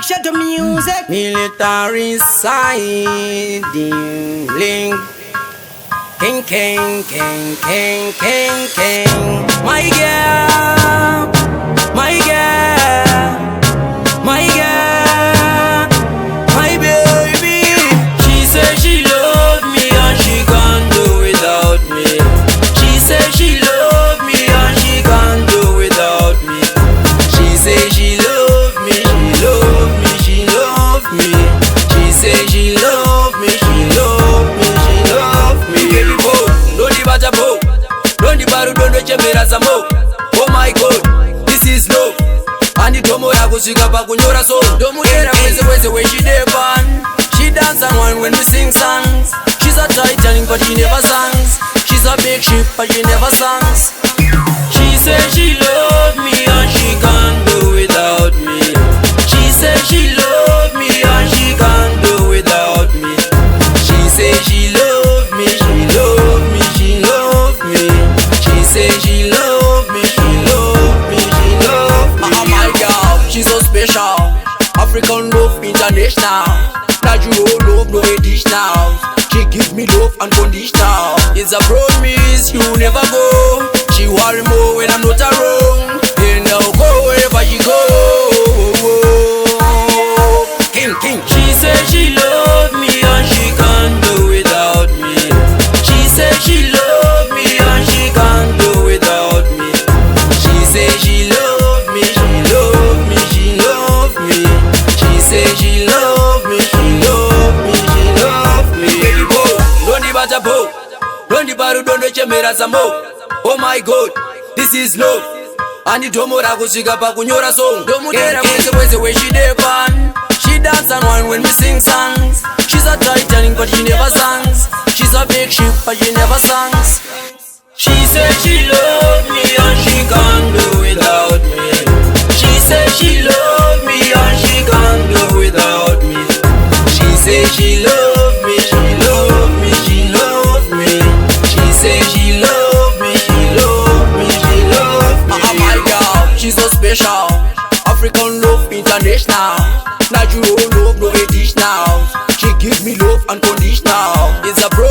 Moscato music. Military siding link. King, king, king, king, king, king. My girl, my girl, my girl, my baby. She said she loved me and she can't do without me. She said she loved me and she can't do without me. She said she loved me, she loved me, she loved me. She said she loved me, she loved me, she loved me. Baby boy, don't the batter boy, don't the baru, don't the chemera samo. Oh my God, this is love. And the tomo ya kusika pa kunyora so. Domu yera kweze when she depan. She dance and wine when we sing songs. She's a Titanic but she never sings. She's a big ship but she never sings. She said she loved me and she can't do without me. She said she loved me and she can't do without me. She said she loved me, she loved me, she loved me. She said she loved me, she loved me, she loved me. Oh my God, she's so special. African love international. Natural love, no additional. She gives me love unconditional. It's a promise you never go. She worry more when I'm not around. And I'll go wherever she go. King, king. She said she loved me and she can't do without me. She said she loved me and she can't do without me. She said she loved me, she loved me, she loved me. She said she loved me, she loved me, she loved me. Baby boy, don't the batter boy, don't the baru, don't the chemera samo. Oh my God, this is love. And the tomo ra kusika pa kunyora song. Domu yera kweze when she depan. She dance and wine when we sing songs. She's a Titanic but she never sings. She's a big ship but she never sings. She said she loved me and she can't do without me. She said she loved me and she can't do without me. She said she loved me, she loved me, she loved me. She said she loved me, she loved me, she loved me. Oh my God, she's so special. African love international. Natural love, no additional. She gives me love unconditional. It's a pro